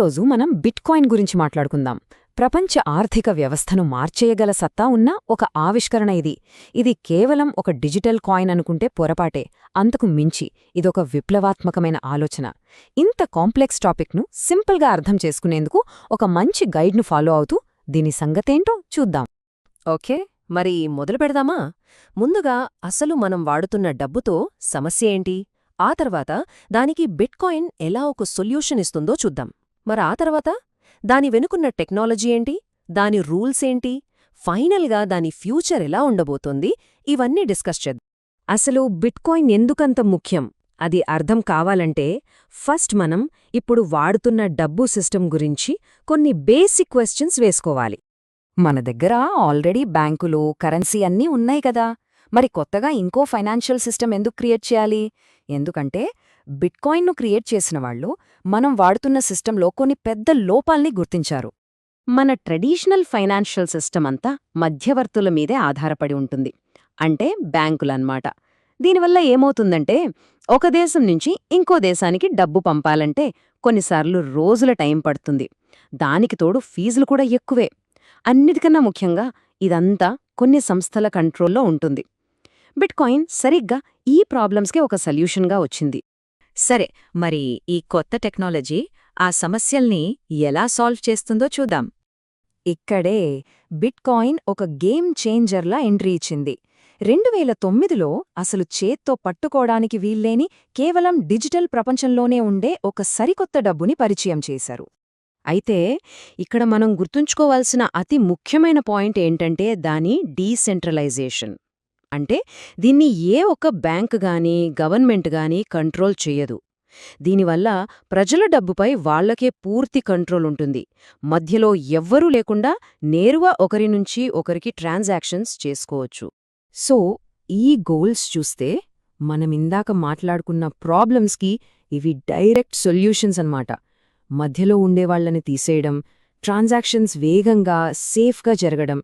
ఈరోజు మనం బిట్కాయిన్ గురించి మాట్లాడుకుందాం. ప్రపంచ ఆర్థిక వ్యవస్థను మార్చేయగల సత్తా ఉన్న ఒక ఆవిష్కరణ ఇది. ఇది కేవలం ఒక డిజిటల్ కాయిన్ అనుకుంటే పొరపాటే. అంతకు మించి ఇదొక విప్లవాత్మకమైన ఆలోచన. ఇంత కాంప్లెక్స్ టాపిక్ను సింపుల్గా అర్థం చేసుకునేందుకు ఒక మంచి గైడ్ను ఫాలో అవుతూ దీని సంగతేంటో చూద్దాం. ఓకే, మరి మొదలు పెడదామా? ముందుగా అసలు మనం వాడుతున్న డబ్బుతో సమస్య ఏంటి, ఆ తర్వాత దానికి బిట్కాయిన్ ఎలా ఒక సొల్యూషన్ ఇస్తుందో చూద్దాం. ఆ తర్వాత దాని వెనుకున్న టెక్నాలజీ ఏంటి, దాని రూల్స్ ఏంటి, ఫైనల్గా దాని ఫ్యూచర్ ఎలా ఉండబోతోంది, ఇవన్నీ డిస్కస్ చేద్దాం. అసలు బిట్కాయిన్ ఎందుకంత ముఖ్యం అది అర్థం కావాలంటే ఫస్ట్ మనం ఇప్పుడు వాడుతున్న డబ్బు సిస్టమ్ గురించి కొన్ని బేసిక్ క్వశ్చన్స్ వేసుకోవాలి. మన దగ్గర ఆల్రెడీ బ్యాంకులు, కరెన్సీ అన్నీ ఉన్నాయి కదా, మరి కొత్తగా ఇంకో ఫైనాన్షియల్ సిస్టమ్ ఎందుకు క్రియేట్ చేయాలి? ఎందుకంటే బిట్కాయిన్ను క్రియేట్ చేసిన వాళ్ళు మనం వాడుతున్న సిస్టంలో కొన్ని పెద్ద లోపాల్ని గుర్తించారు. మన ట్రెడిషనల్ ఫైనాన్షియల్ సిస్టమ్ అంతా మధ్యవర్తుల మీదే ఆధారపడి ఉంటుంది, అంటే బ్యాంకులన్మాట. దీనివల్ల ఏమవుతుందంటే ఒక దేశం నుంచి ఇంకో దేశానికి డబ్బు పంపాలంటే కొన్నిసార్లు రోజుల టైం పడుతుంది. దానికి తోడు ఫీజులు కూడా ఎక్కువే. అన్నిటికన్నా ముఖ్యంగా ఇదంతా కొన్ని సంస్థల కంట్రోల్లో ఉంటుంది. బిట్కాయిన్ సరిగ్గా ఈ ప్రాబ్లమ్స్కే ఒక సొల్యూషన్గా వచ్చింది. సరే, మరి ఈ కొత్త టెక్నాలజీ ఆ సమస్యల్ని ఎలా సాల్వ్ చేస్తుందో చూద్దాం. ఇక్కడే బిట్కాయిన్ ఒక గేమ్ చేంజర్లా ఎంట్రీ ఇచ్చింది. 2009లో అసలు చేత్తో పట్టుకోవడానికి వీల్లేని కేవలం డిజిటల్ ప్రపంచంలోనే ఉండే ఒక సరికొత్త డబ్బుని పరిచయం చేశారు. అయితే ఇక్కడ మనం గుర్తుంచుకోవాల్సిన అతి ముఖ్యమైన పాయింట్ ఏంటంటే దాని డీసెంట్రలైజేషన్. అంటే దీన్ని ఏ ఒక్క బ్యాంక్ గానీ గవర్నమెంట్ గానీ కంట్రోల్ చెయ్యదు. దీనివల్ల ప్రజల డబ్బుపై వాళ్లకే పూర్తి కంట్రోల్ ఉంటుంది. మధ్యలో ఎవ్వరూ లేకుండా నేరుగా ఒకరి నుంచి ఒకరికి ట్రాన్సాక్షన్స్ చేసుకోవచ్చు. సో ఈ గోల్స్ చూస్తే మనమిందాక మాట్లాడుకున్న ప్రాబ్లమ్స్కి ఇవి డైరెక్ట్ సొల్యూషన్స్ అన్నమాట. మధ్యలో ఉండేవాళ్లని తీసేయడం, ట్రాన్సాక్షన్స్ వేగంగా, సేఫ్గా జరగడం,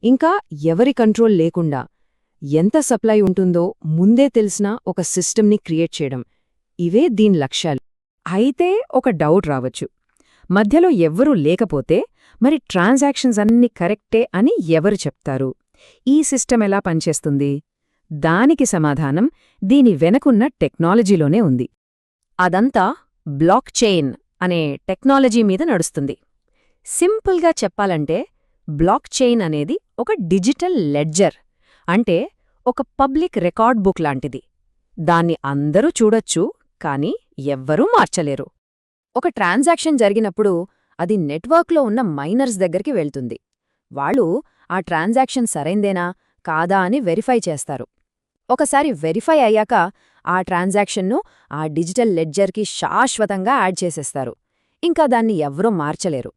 ఇంకా ఎవరి కంట్రోల్ లేకుండా ఎంత సప్లై ఉంటుందో ముందే తెలిసిన ఒక సిస్టమ్ని క్రియేట్ చేయడం, ఇవే దీని లక్ష్యాలు. అయితే ఒక డౌట్ రావచ్చు, మధ్యలో ఎవ్వరూ లేకపోతే మరి ట్రాన్సాక్షన్స్ అన్నీ కరెక్టే అని ఎవరు చెప్తారు? ఈ సిస్టమ్ ఎలా పనిచేస్తుంది? దానికి సమాధానం దీని వెనకున్న టెక్నాలజీలోనే ఉంది. అదంతా బ్లాక్ చైన్ అనే టెక్నాలజీ మీద నడుస్తుంది. సింపుల్గా చెప్పాలంటే బ్లాక్ చైన్ అనేది ఒక డిజిటల్ లెడ్జర్, అంటే ఒక పబ్లిక్ రికార్డ్ బుక్ లాంటిది. దాన్ని అందరూ చూడొచ్చు, కానీ ఎవ్వరూ మార్చలేరు. ఒక ట్రాన్సాక్షన్ జరిగినప్పుడు అది నెట్వర్క్లో ఉన్న మైనర్స్ దగ్గరికి వెళ్తుంది. వాళ్ళు ఆ ట్రాన్సాక్షన్ సరైందేనా కాదా అని వెరిఫై చేస్తారు. ఒకసారి వెరిఫై అయ్యాక ఆ ట్రాన్సాక్షన్ను ఆ డిజిటల్ లెడ్జర్కి శాశ్వతంగా యాడ్ చేసేస్తారు. ఇంకా దాన్ని ఎవ్వరూ మార్చలేరు.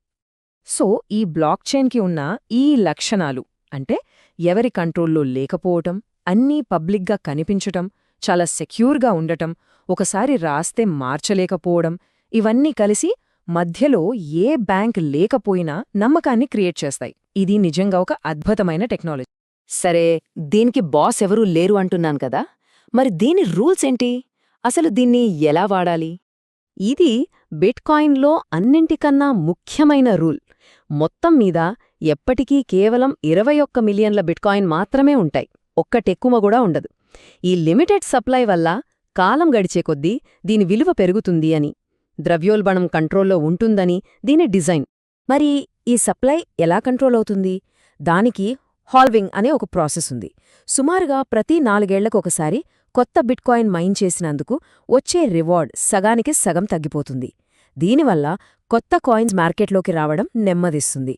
సో ఈ బ్లాక్ చైన్కి ఉన్న ఈ లక్షణాలు, అంటే ఎవరి కంట్రోల్లో లేకపోవటం, అన్నీ పబ్లిక్గా కనిపించటం, చాలా సెక్యూర్గా ఉండటం, ఒకసారి రాస్తే మార్చలేకపోవడం, ఇవన్నీ కలిసి మధ్యలో ఏ బ్యాంక్ లేకపోయినా నమ్మకాన్ని క్రియేట్ చేస్తాయి. ఇది నిజంగా ఒక అద్భుతమైన టెక్నాలజీ. సరే, దీనికి బాస్ ఎవరూ లేరు అంటున్నాను కదా, మరి దీని రూల్స్ ఏంటి? అసలు దీన్ని ఎలా వాడాలి? ఇది బిట్కాయిన్లో అన్నింటికన్నా ముఖ్యమైన రూల్. మొత్తం మీద ఎప్పటికీ కేవలం 21 మిలియన్ల బిట్కాయిన్ మాత్రమే ఉంటాయి, ఒక్కటెక్కువ కూడా ఉండదు. ఈ లిమిటెడ్ సప్లై వల్ల కాలం గడిచే కొద్దీ దీని విలువ పెరుగుతుంది అని, ద్రవ్యోల్బణం కంట్రోల్లో ఉంటుందని దీని డిజైన్. మరి ఈ సప్లై ఎలా కంట్రోల్ అవుతుంది? దానికి హాల్వింగ్ అనే ఒక ప్రాసెస్ ఉంది. సుమారుగా ప్రతి 4 ఏళ్లకొకసారి కొత్త బిట్కాయిన్ మైన్ చేసినందుకు వచ్చే రివార్డ్ సగానికి సగం తగ్గిపోతుంది. దీనివల్ల కొత్త కాయిన్స్ మార్కెట్లోకి రావడం నెమ్మదిస్తుంది.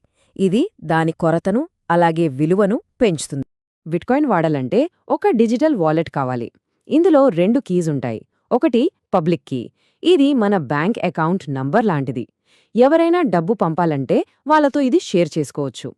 ఇది దాని కొరతను, అలాగే విలువను పెంచుతుంది. బిట్కాయిన్ వాడాలంటే ఒక డిజిటల్ వాలెట్ కావాలి. ఇందులో 2 కీస్ ఉంటాయి. ఒకటి పబ్లిక్ కీ, ఇది మన బ్యాంక్ అకౌంట్ నంబర్ లాంటిది. ఎవరైనా డబ్బు పంపాలంటే వాళ్లతో ఇది షేర్ చేసుకోవచ్చు.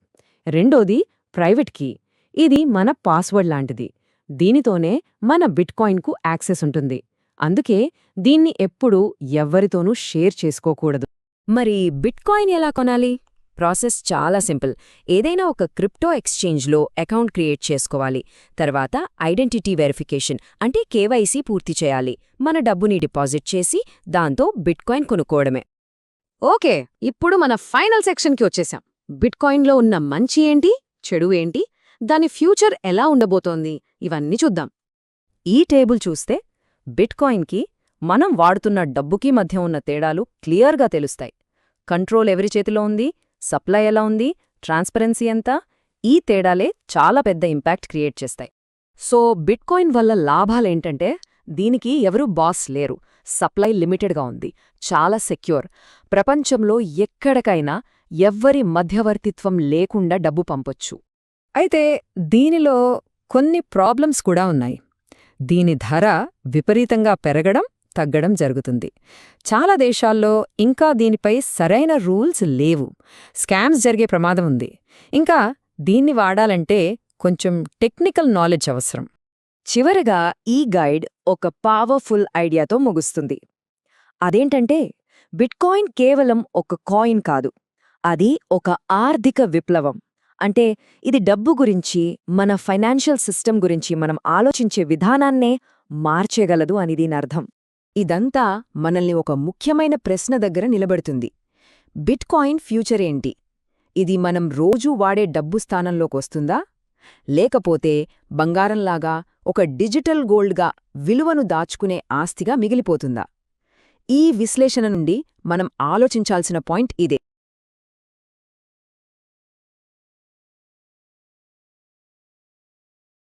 రెండోది ప్రైవేట్ కీ, ఇది మన పాస్వర్డ్ లాంటిది. దీనితోనే మన బిట్కాయిన్కు యాక్సెస్ ఉంటుంది. అందుకే దీన్ని ఎప్పుడూ ఎవ్వరితోనూ షేర్ చేసుకోకూడదు. మరి బిట్కాయిన్ ఎలా కొనాలి? ప్రాసెస్ చాలా సింపుల్. ఏదైనా ఒక క్రిప్టో ఎక్స్చేంజ్లో అకౌంట్ క్రియేట్ చేసుకోవాలి. తర్వాత ఐడెంటిటీ వెరిఫికేషన్ అంటే కేవైసీ పూర్తి చేయాలి. మన డబ్బుని డిపాజిట్ చేసి దాంతో బిట్కాయిన్ కొనుక్కోవడమే. ఓకే, ఇప్పుడు మన ఫైనల్ సెక్షన్కి వచ్చేసాం. బిట్కాయిన్లో ఉన్న మంచి ఏంటి, చెడు ఏంటి, దాని ఫ్యూచర్ ఎలా ఉండబోతోంది, ఇవన్నీ చూద్దాం. ఈ టేబుల్ చూస్తే బిట్కాయిన్కి మనం వాడుతున్న డబ్బుకి మధ్య ఉన్న తేడాలు క్లియర్గా తెలుస్తాయి. కంట్రోల్ ఎవరి చేతిలో ఉంది, సప్లై ఎలా ఉంది, ట్రాన్స్పరెన్సీ ఎంత, ఈ తేడాలే చాలా పెద్ద ఇంపాక్ట్ క్రియేట్ చేస్తాయి. సో బిట్కాయిన్ వల్ల లాభాలేంటంటే దీనికి ఎవరూ బాస్ లేరు, సప్లై లిమిటెడ్గా ఉంది, చాలా సెక్యూర్, ప్రపంచంలో ఎక్కడికైనా ఎవ్వరి మధ్యవర్తిత్వం లేకుండా డబ్బు పంపొచ్చు. అయితే దీనిలో కొన్ని ప్రాబ్లమ్స్ కూడా ఉన్నాయి. దీని ధర విపరీతంగా పెరగడం, తగ్గడం జరుగుతుంది. చాలా దేశాల్లో ఇంకా దీనిపై సరైన రూల్స్ లేవు, స్కామ్స్ జరిగే ప్రమాదం ఉంది. ఇంకా దీన్ని వాడాలంటే కొంచెం టెక్నికల్ నాలెడ్జ్ అవసరం. చివరగా ఈ గైడ్ ఒక పవర్ఫుల్ ఐడియాతో ముగుస్తుంది. అదేంటంటే బిట్కాయిన్ కేవలం ఒక కాయిన్ కాదు, అది ఒక ఆర్థిక విప్లవం. అంటే ఇది డబ్బు గురించి, మన ఫైనాన్షియల్ సిస్టమ్ గురించి మనం ఆలోచించే విధానాన్నే మార్చేయగలదు అని దీనర్థం. ఇదంతా మనల్ని ఒక ముఖ్యమైన ప్రశ్న దగ్గర నిలబెడుతుంది. బిట్కాయిన్ ఫ్యూచర్ ఏంటి? ఇది మనం రోజూ వాడే డబ్బు స్థానంలోకొస్తుందా, లేకపోతే బంగారంలాగా ఒక డిజిటల్ గోల్డ్గా విలువను దాచుకునే ఆస్తిగా మిగిలిపోతుందా? ఈ విశ్లేషణ నుండి మనం ఆలోచించాల్సిన పాయింట్ ఇదే.